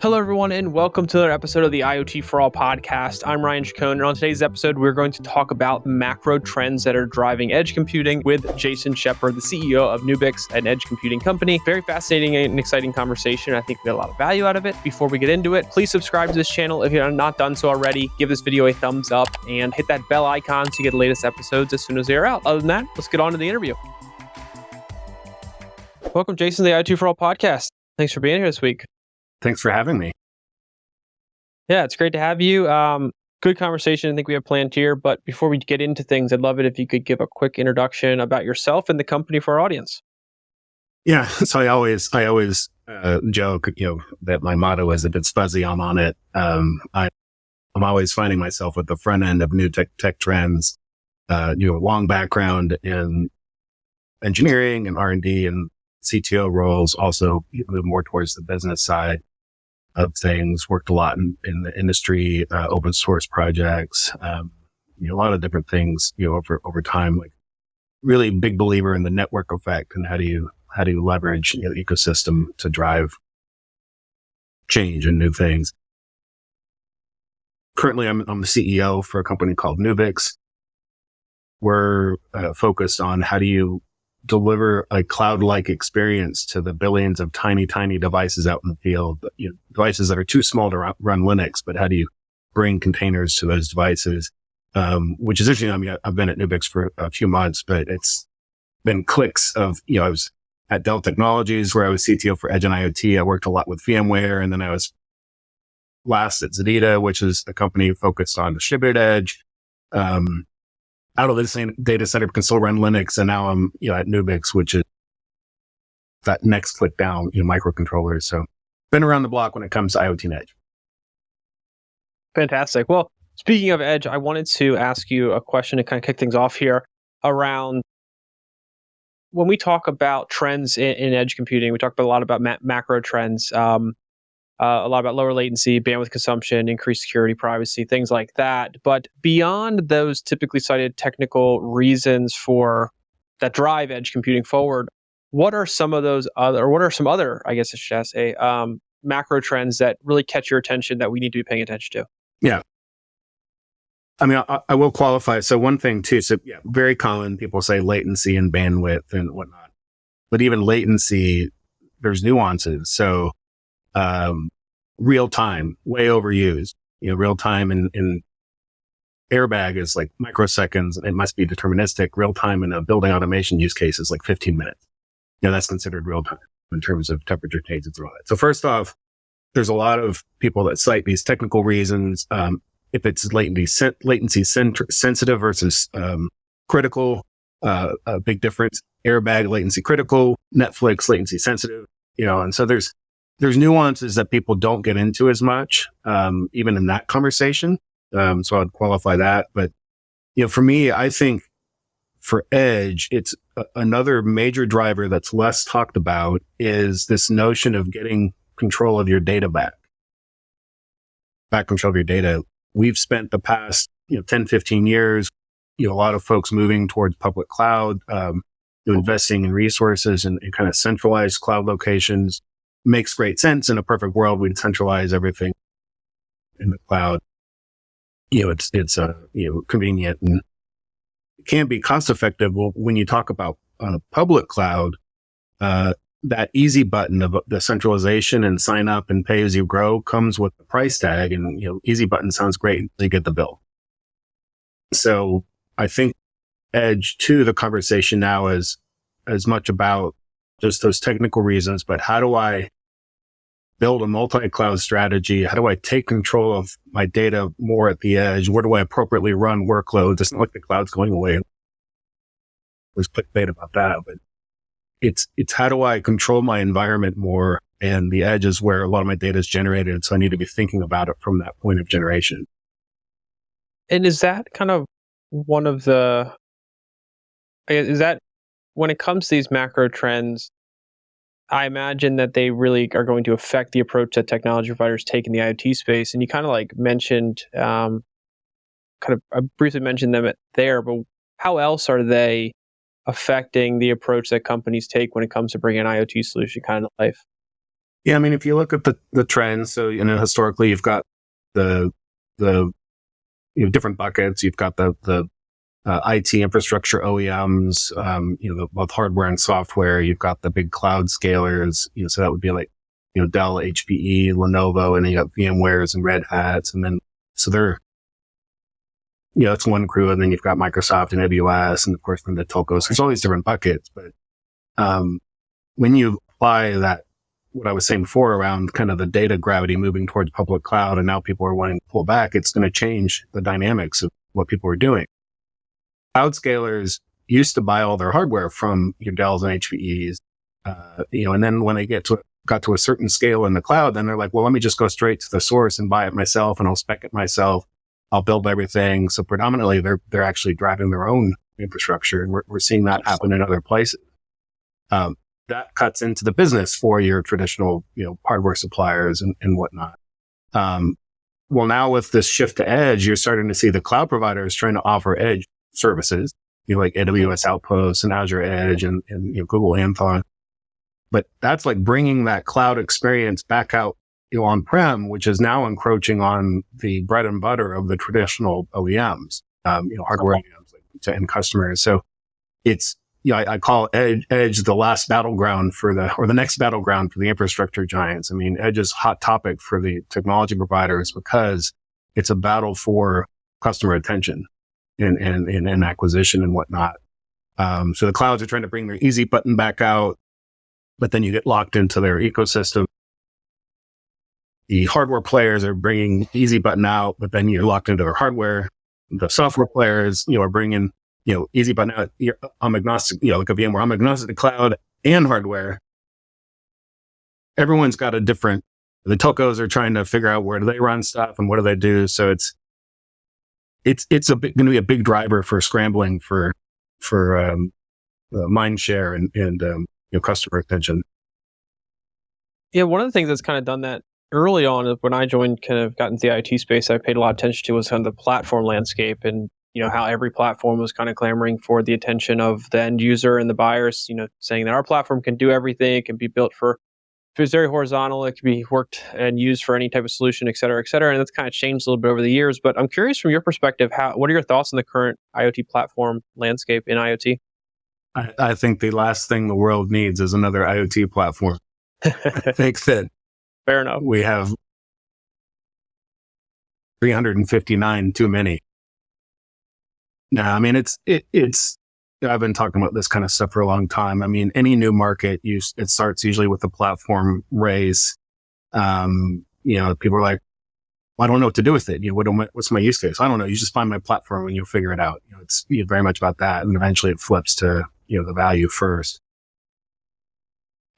Hello, everyone, and welcome to another episode of the IoT For All Podcast. I'm Ryan Chacon, and on today's episode, we're going to talk about macro trends that are driving edge computing with Jason Shepard, the CEO of Nubix, an edge computing company. Very fascinating and exciting conversation. I think we get a lot of value out of it. Before we get into it, please subscribe to this channel if you're not done so already. Give this video a thumbs up and hit that bell icon so you get the latest episodes as soon as they are out. Other than that, let's get on to the interview. Welcome, Jason, to the IoT For All Podcast. Thanks for being here this week. Thanks for having me. Yeah, it's great to have you. Good conversation I think we have planned here. But before we get into things, I'd love it if you could give a quick introduction about yourself and the company for our audience. Yeah, so I always joke, that my motto is if it's fuzzy, I'm on it. I'm always finding myself at the front end of new tech trends. Long background in engineering and R&D and CTO roles. Also move more towards the business side of things. Worked a lot in the industry, open source projects, a lot of different things, over time. Like, really big believer in the network effect and how do you leverage the ecosystem to drive change and new things. Currently, I'm the CEO for a company called Nubix. We're focused on how do you deliver a cloud-like experience to the billions of tiny devices out in the field, devices that are too small to run Linux, but how do you bring containers to those devices? Which is interesting. I mean, I've been at Nubix for a few months, but it's been clicks of, I was at Dell Technologies where I was CTO for Edge and IoT. I worked a lot with VMware, and then I was last at ZEDEDA, which is a company focused on distributed edge. Out of the same data center can still run Linux. And now I'm, at Nubix, which is that next click down, microcontrollers. So been around the block when it comes to IoT and edge. Fantastic. Well, speaking of edge, I wanted to ask you a question to kind of kick things off here around when we talk about trends in edge computing. We talk a lot about macro trends, a lot about lower latency, bandwidth consumption, increased security, privacy, things like that. But beyond those typically cited technical reasons that drive edge computing forward, what are some other, I guess I should say, macro trends that really catch your attention that we need to be paying attention to? Yeah. I mean, I will qualify. So one thing too, very common, people say latency and bandwidth and whatnot, but even latency, there's nuances. So, real time, way overused, real time in airbag is like microseconds. It must be deterministic. Real time in a building automation use case is like 15 minutes. That's considered real time in terms of temperature changes and all that. So first off, there's a lot of people that cite these technical reasons. If it's latency sensitive versus, critical, a big difference. Airbag latency critical, Netflix latency sensitive, and so there's nuances that people don't get into as much, even in that conversation. So I'd qualify that. But, for me, I think for edge, it's another major driver that's less talked about is this notion of getting control of your data back control of your data. We've spent the past, 10, 15 years, a lot of folks moving towards public cloud, investing in resources and kind of centralized cloud locations. Makes great sense. In a perfect world, we'd centralize everything in the cloud. It's convenient and it can be cost effective. Well, when you talk about on a public cloud, that easy button of the centralization and sign up and pay as you grow comes with the price tag. And, easy button sounds great until you get the bill. So I think edge to the conversation now is as much about just those technical reasons, but how do I build a multi-cloud strategy? How do I take control of my data more at the edge? Where do I appropriately run workloads? It's not like the cloud's going away. There's clickbait about that, but it's how do I control my environment more? And the edge is where a lot of my data is generated. So I need to be thinking about it from that point of generation. And is that kind of one of the, is that when it comes to these macro trends, I imagine that they really are going to affect the approach that technology providers take in the IoT space. And you kind of like mentioned, I briefly mentioned them there, but how else are they affecting the approach that companies take when it comes to bringing an IoT solution kind of to life? Yeah, I mean, if you look at the trends, so historically you've got the different buckets. You've got the IT infrastructure OEMs, both hardware and software. You've got the big cloud scalers, so that would be like, Dell, HPE, Lenovo, and then you got VMwares and Red Hats. And then, so they're, it's one crew. And then you've got Microsoft and AWS, and of course, then the telcos. There's all these different buckets. But, when you apply that, what I was saying before around kind of the data gravity moving towards public cloud, and now people are wanting to pull back, it's going to change the dynamics of what people are doing. Cloud scalers used to buy all their hardware from your Dells and HPEs, and then when they got to a certain scale in the cloud, then they're like, well, let me just go straight to the source and buy it myself, and I'll spec it myself. I'll build everything. So predominantly, they're actually driving their own infrastructure, and we're seeing that happen in other places. That cuts into the business for your traditional, hardware suppliers and whatnot. Well, now with this shift to edge, you're starting to see the cloud providers trying to offer edge services, like AWS Outposts and Azure Edge and Google Anthon. But that's like bringing that cloud experience back out, on-prem, which is now encroaching on the bread and butter of the traditional OEMs, hardware OEMs, like to end customers. So it's, I call Edge the last battleground or the next battleground for the infrastructure giants. I mean, Edge is a hot topic for the technology providers because it's a battle for customer attention and acquisition and whatnot. So the clouds are trying to bring their easy button back out, but then you get locked into their ecosystem. The hardware players are bringing easy button out, but then you're locked into their hardware. The software players, are bringing easy button out. I'm agnostic, like a VMware. I'm agnostic to cloud and hardware. Everyone's got the telcos are trying to figure out where do they run stuff and what do they do. So it's going to be a big driver for scrambling for mind share and customer attention. Yeah, one of the things that's kind of done that early on is when I got into the IoT space, I paid a lot of attention to was kind of the platform landscape and how every platform was kind of clamoring for the attention of the end user and the buyers, saying that our platform can do everything. It can be built if it's very horizontal, it can be worked and used for any type of solution, et cetera, et cetera. And that's kind of changed a little bit over the years. But I'm curious from your perspective, what are your thoughts on the current IoT platform landscape in IoT? I think the last thing the world needs is another IoT platform. I think that fair enough. We have 359 too many. No, I mean, it's, I've been talking about this kind of stuff for a long time. I mean, any new market, it starts usually with the platform race. People are like, well, I don't know what to do with it. What's my use case? I don't know. You just find my platform and you'll figure it out. It's very much about that. And eventually it flips to, the value first.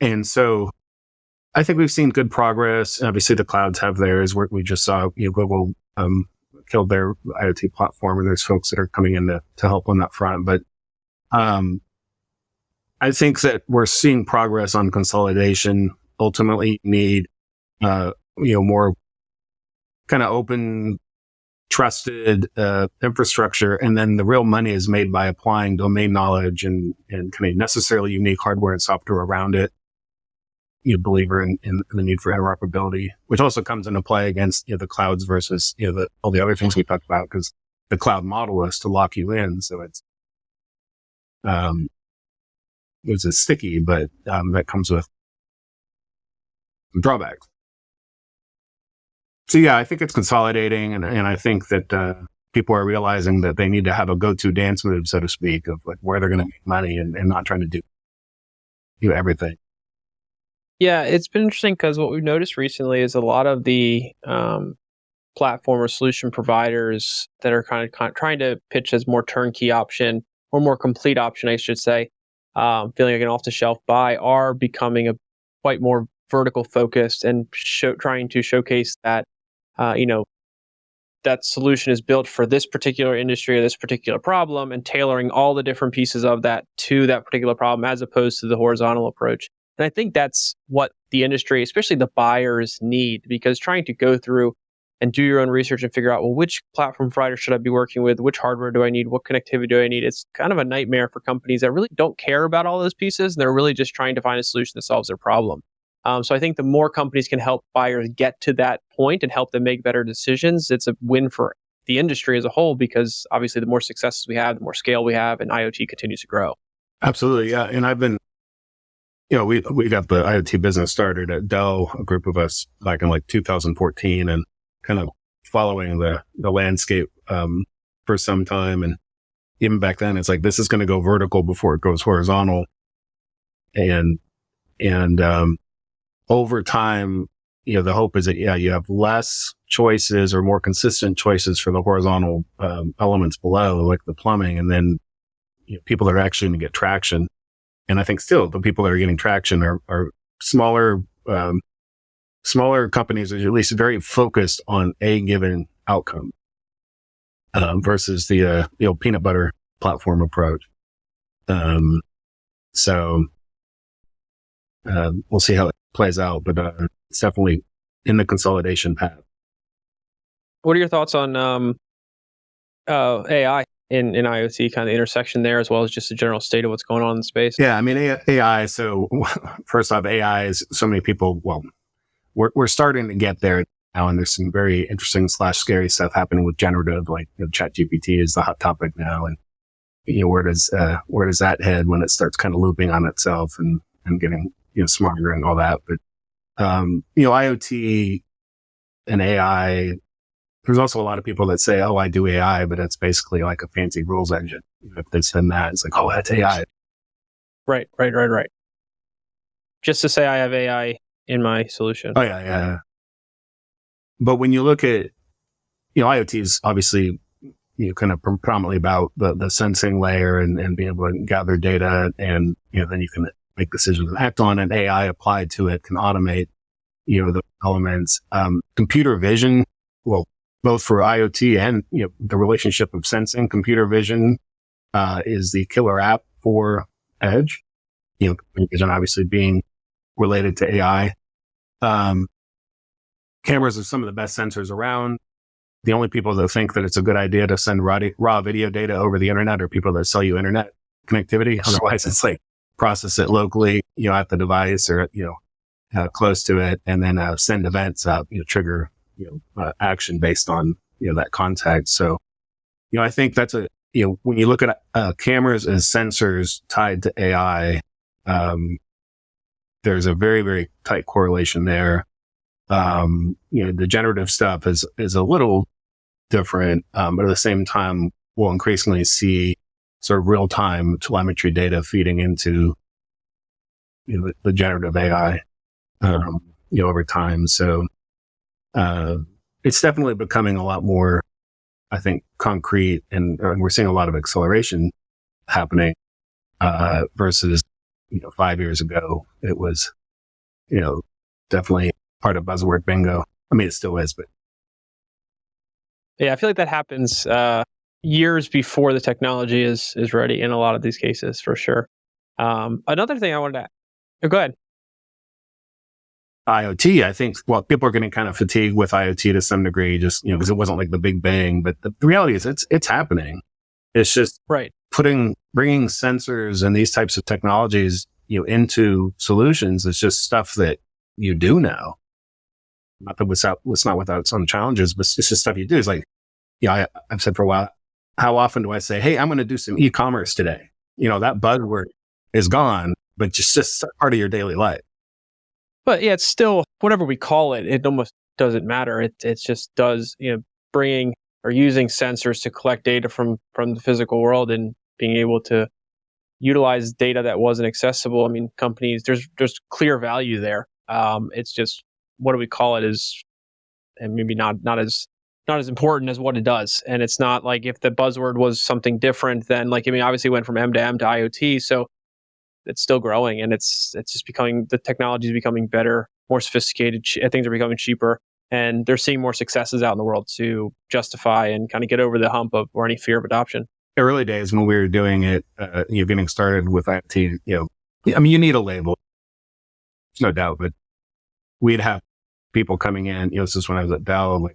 And so I think we've seen good progress. Obviously the clouds have theirs. We just saw, Google, killed their IoT platform, and there's folks that are coming in to help on that front. But, I think that we're seeing progress on consolidation. Ultimately need, more kind of open, trusted, infrastructure. And then the real money is made by applying domain knowledge and kind of necessarily unique hardware and software around it. Believer in the need for interoperability, which also comes into play against the clouds versus all the other things we talked about, because the cloud model is to lock you in, so it's sticky, but that comes with drawbacks. So yeah, I think it's consolidating, and I think that people are realizing that they need to have a go-to dance move, so to speak, of like where they're going to make money and not trying to do everything. Yeah, it's been interesting because what we've noticed recently is a lot of the platform or solution providers that are kind of trying to pitch as more turnkey option or more complete option, I should say, feeling like an off-the-shelf buy, are becoming a quite more vertical focused and trying to showcase that that solution is built for this particular industry or this particular problem, and tailoring all the different pieces of that to that particular problem, as opposed to the horizontal approach. And I think that's what the industry, especially the buyers, need, because trying to go through and do your own research and figure out, well, which platform provider should I be working with? Which hardware do I need? What connectivity do I need? It's kind of a nightmare for companies that really don't care about all those pieces. And they're really just trying to find a solution that solves their problem. So I think the more companies can help buyers get to that point and help them make better decisions, it's a win for the industry as a whole, because obviously the more successes we have, the more scale we have, and IoT continues to grow. Absolutely. Yeah. And I've been, we got the IoT business started at Dell, a group of us back in like 2014, and kind of following the landscape for some time. And even back then, it's like, this is going to go vertical before it goes horizontal. And over time, the hope is that, you have less choices or more consistent choices for the horizontal elements below, like the plumbing, and then people are actually going to get traction. And I think still the people that are getting traction are smaller companies, or at least very focused on a given outcome versus the peanut butter platform approach. So we'll see how it plays out, but it's definitely in the consolidation path. What are your thoughts on AI in IoT, kind of the intersection there, as well as just the general state of what's going on in the space? Yeah, I mean, AI. So first off, AI is so many people. Well, we're starting to get there now, and there's some very interesting / scary stuff happening with generative, like ChatGPT is the hot topic now, and where does that head when it starts kind of looping on itself and getting smarter and all that. But IoT and AI. There's also a lot of people that say, "Oh, I do AI," but it's basically like a fancy rules engine. If they send that, it's like, "Oh, that's AI." Right. Just to say I have AI in my solution. Oh yeah. But when you look at, IoT is obviously, kind of predominantly about the sensing layer and being able to gather data, and then you can make decisions and act on it. AI applied to it can automate, the elements. Computer vision, well, both for IoT and the relationship of sensing. Computer vision is the killer app for Edge. Computer vision obviously being related to AI. Cameras are some of the best sensors around. The only people that think that it's a good idea to send raw video data over the internet are people that sell you internet connectivity. Otherwise, it's like process it locally, at the device or close to it, and then send events out, trigger action based on, that context. So, I think that's when you look at cameras as sensors tied to AI, there's a very, very tight correlation there. The generative stuff is a little different, but at the same time, we'll increasingly see sort of real time telemetry data feeding into, the generative AI, over time. So, it's definitely becoming a lot more, I think, concrete, and we're seeing a lot of acceleration happening, versus, 5 years ago. It was, definitely part of buzzword bingo. I mean, it still is, but. Yeah, I feel like that happens years before the technology is ready in a lot of these cases, for sure. Another thing I wanted to... Oh, go ahead. IoT, I think, people are getting kind of fatigued with IoT to some degree, just, because it wasn't like the big bang, but the reality is it's happening. It's just right. Bringing sensors and these types of technologies, into solutions is just stuff that you do now. Not that it's not without some challenges, but it's just stuff you do. It's like, I've said for a while, how often do I say, "Hey, I'm going to do some e-commerce today"? That buzzword is gone, but just part of your daily life. But yeah, it's still, whatever we call it, it almost doesn't matter. It just does, bringing or using sensors to collect data from the physical world and being able to utilize data that wasn't accessible. I mean, companies, there's clear value there. It's just, what do we call it is, and maybe not as important as what it does. And it's not like, if the buzzword was something different, then obviously it went from M to M to IoT. So it's still growing, and it's just becoming, the technology is becoming better, more sophisticated. Things are becoming cheaper, and they're seeing more successes out in the world to justify and kind of get over the hump of, or any fear of adoption. Early days when we were doing it, getting started with IoT, you need a label. There's no doubt, but we'd have people coming in, this is when I was at Dell,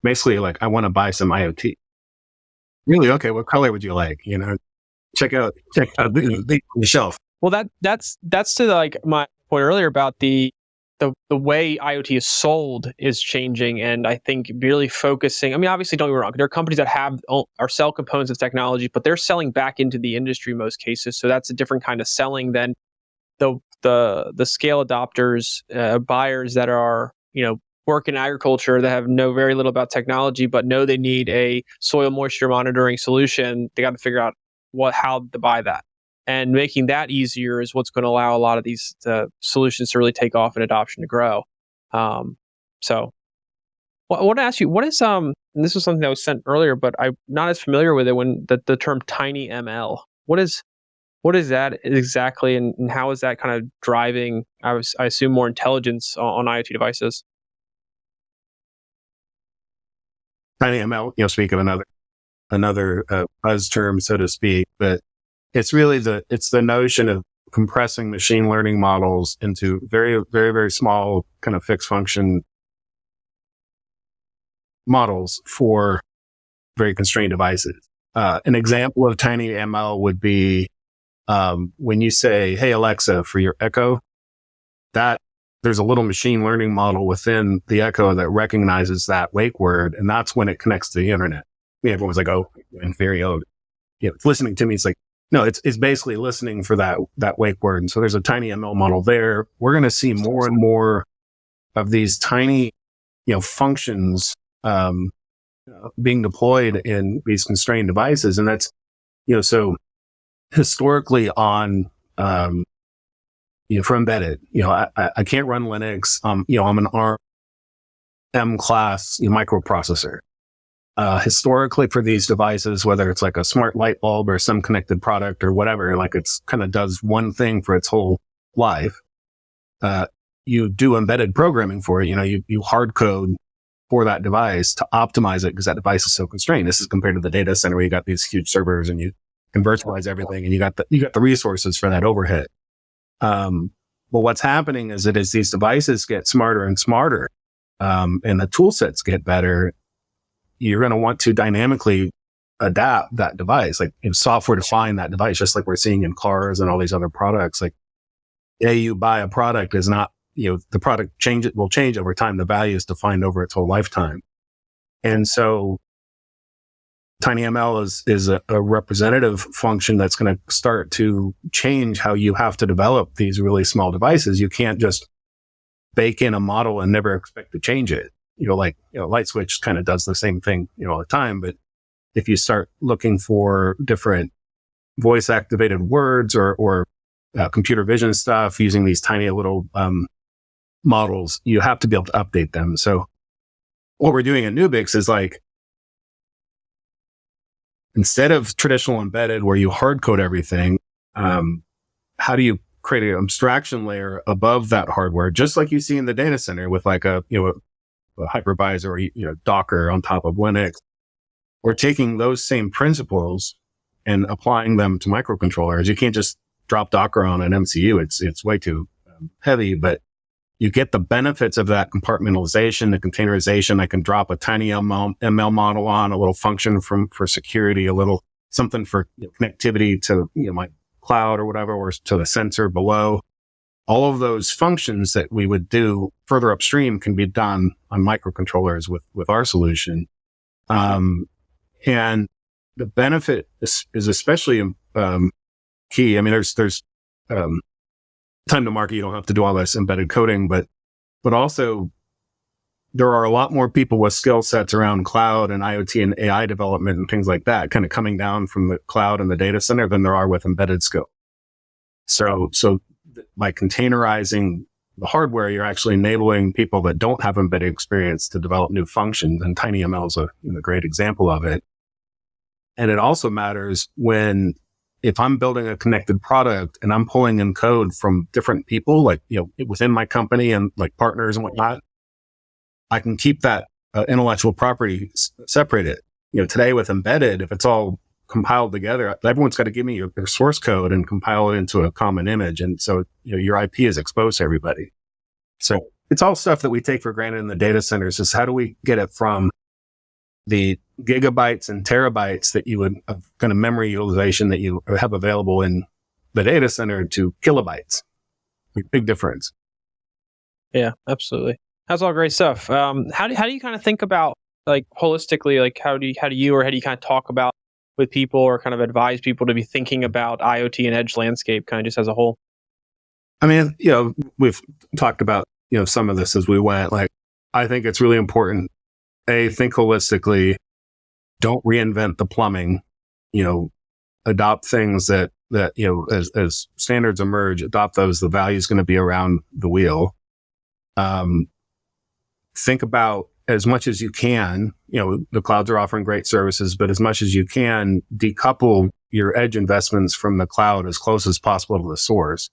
basically I want to buy some IoT. Really? Okay. What color would you like? Check out the shelf. Well, that's to my point earlier about the the way IoT is sold is changing, and I think really focusing. I mean, obviously, don't get me wrong. There are companies that or sell components of technology, but they're selling back into the industry in most cases. So that's a different kind of selling than the scale adopters, buyers that are work in agriculture that know very little about technology, but know they need a soil moisture monitoring solution. They got to figure out how to buy that. And making that easier is what's going to allow a lot of these solutions to really take off and adoption to grow. So I want to ask you, what is and this was something that was sent earlier, but I'm not as familiar with it when the term TinyML. What is that exactly, and how is that kind of driving, I assume, more intelligence on IoT devices? TinyML, speak of another buzz term, so to speak, but it's really it's the notion of compressing machine learning models into very, very, very small kind of fixed function models for very constrained devices. An example of TinyML would be when you say, "Hey Alexa," for your Echo, that there's a little machine learning model within the Echo that recognizes that wake word, and that's when it connects to the internet. Everyone's like, "Oh, in theory, it's listening to me." It's like, no, it's basically listening for that wake word. And so there's a TinyML model there. We're going to see more and more of these tiny, functions being deployed in these constrained devices, and that's, so historically on, for embedded, I can't run Linux. I'm an ARM M-class microprocessor. Historically for these devices, whether it's like a smart light bulb or some connected product or whatever, like it's kind of does one thing for its whole life. You do embedded programming for it. You hard code for that device to optimize it because that device is so constrained. This is compared to the data center where you got these huge servers and you can virtualize everything and you got the resources for that overhead. But what's happening is that as these devices get smarter and smarter, and the tool sets get better, you're going to want to dynamically adapt that device, like software define that device, just like we're seeing in cars and all these other products. Like, you buy a product is not, the product will change over time. The value is defined over its whole lifetime. And so TinyML is a representative function that's going to start to change how you have to develop these really small devices. You can't just bake in a model and never expect to change it. Light switch kind of does the same thing, all the time. But if you start looking for different voice activated words or computer vision stuff using these tiny little, models, you have to be able to update them. So what we're doing at Nubix is like, instead of traditional embedded where you hard code everything, how do you create an abstraction layer above that hardware, just like you see in the data center with like a hypervisor or Docker on top of Linux? We're taking those same principles and applying them to microcontrollers. You can't just drop Docker on an MCU. It's way too heavy, but you get the benefits of that compartmentalization, the containerization. I can drop a TinyML model on, a little function for security, a little something for connectivity to my cloud or whatever, or to the sensor below. All of those functions that we would do further upstream can be done on microcontrollers with our solution. And the benefit is especially key. I mean, there's time to market. You don't have to do all this embedded coding, but also there are a lot more people with skill sets around cloud and IoT and AI development and things like that kind of coming down from the cloud and the data center than there are with embedded skill. So by containerizing the hardware, you're actually enabling people that don't have embedded experience to develop new functions. And TinyML is a great example of it. And it also matters if I'm building a connected product and I'm pulling in code from different people, like, within my company and like partners and whatnot, I can keep that intellectual property separated. Today with embedded, if it's all compiled together, everyone's got to give me your source code and compile it into a common image. And so, your IP is exposed to everybody. So it's all stuff that we take for granted in the data centers. Is how do we get it from the gigabytes and terabytes that you would kind of memory utilization that you have available in the data center to kilobytes? Big difference. Yeah, absolutely. That's all great stuff. How do you kind of think about, like, holistically, like how do you kind of talk about with people or kind of advise people to be thinking about IoT and edge landscape kind of just as a whole? I mean, we've talked about, some of this as we went. Like, I think it's really important. Think holistically. Don't reinvent the plumbing. Adopt things that as standards emerge, adopt those. The value is going to be around the wheel. Think about as much as you can. The clouds are offering great services, but as much as you can, decouple your edge investments from the cloud as close as possible to the source.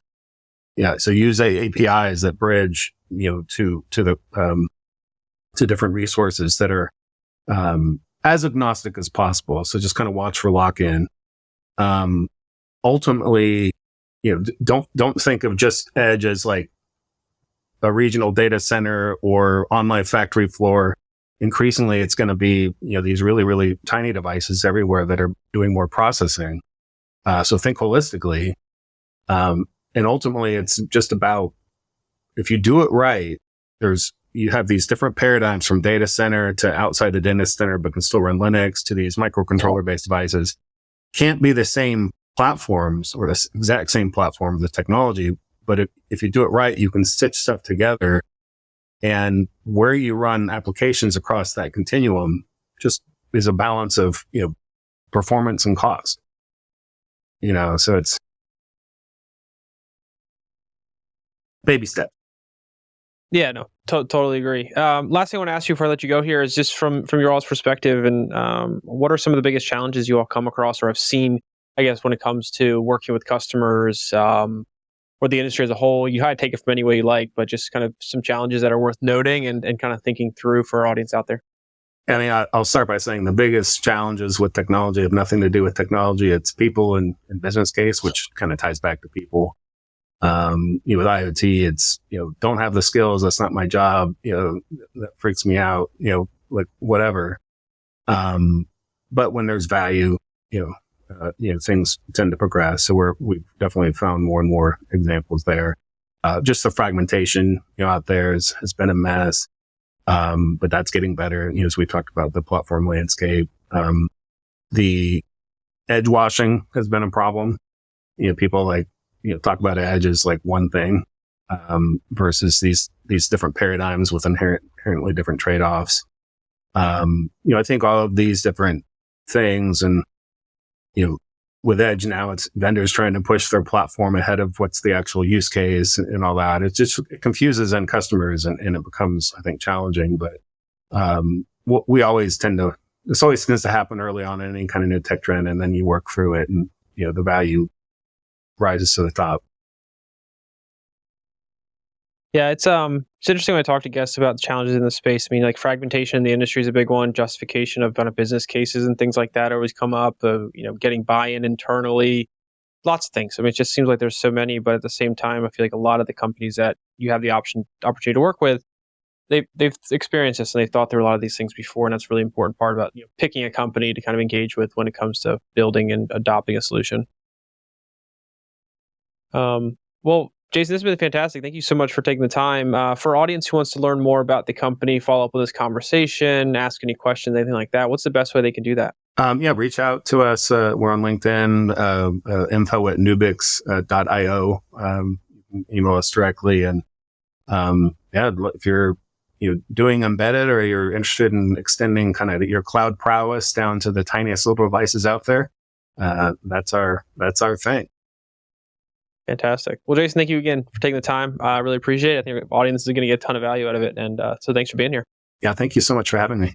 Yeah. So use APIs that bridge, to the, to different resources that are, as agnostic as possible. So just kind of watch for lock-in. Ultimately, don't think of just edge as like a regional data center or on my factory floor. Increasingly, it's going to be, these really, really tiny devices everywhere that are doing more processing. So think holistically. And ultimately, it's just about, if you do it right, you have these different paradigms from data center to outside the data center, but can still run Linux, to these microcontroller-based devices. Can't be the same platforms or the exact same platform, the technology, but if you do it right, you can stitch stuff together. And where you run applications across that continuum just is a balance of, performance and cost. So it's baby step. Yeah, no, totally agree. Last thing I want to ask you before I let you go here is just from your all's perspective, and what are some of the biggest challenges you all come across or have seen, I guess, when it comes to working with customers, or the industry as a whole? You had to take it from any way you like, but just kind of some challenges that are worth noting and kind of thinking through for our audience out there. I mean, I'll start by saying the biggest challenges with technology have nothing to do with technology. It's people and business case, which kind of ties back to people. With IoT, it's, don't have the skills. That's not my job. That freaks me out, like whatever. But when there's value, things tend to progress. So we've definitely found more and more examples there. Just the fragmentation, out there has been a mess. But that's getting better. As we talked about the platform landscape, the edge washing has been a problem. People talk about edge as like one thing, versus these different paradigms with inherently different trade-offs. I think all of these different things, and, with edge now, it's vendors trying to push their platform ahead of what's the actual use case and all that. It confuses end customers and it becomes, I think, challenging. But, this always tends to happen early on in any kind of new tech trend, and then you work through it and, the value rises to the top. Yeah, it's interesting when I talk to guests about the challenges in the space. I mean, like, fragmentation in the industry is a big one. Justification of kind of business cases and things like that always come up. Getting buy-in internally, lots of things. I mean, it just seems like there's so many, but at the same time, I feel like a lot of the companies that you have the opportunity to work with, they've experienced this and they've thought through a lot of these things before, and that's a really important part about picking a company to kind of engage with when it comes to building and adopting a solution. Well, Jason, this has been fantastic. Thank you so much for taking the time. For our audience who wants to learn more about the company, follow up with this conversation, ask any questions, anything like that, what's the best way they can do that? Reach out to us. We're on LinkedIn, info@nubix.io. Email us directly. And if you're doing embedded, or you're interested in extending kind of your cloud prowess down to the tiniest little devices out there, that's our thing. Fantastic. Well, Jason, thank you again for taking the time. I really appreciate it. I think the audience is going to get a ton of value out of it. And so thanks for being here. Yeah, thank you so much for having me.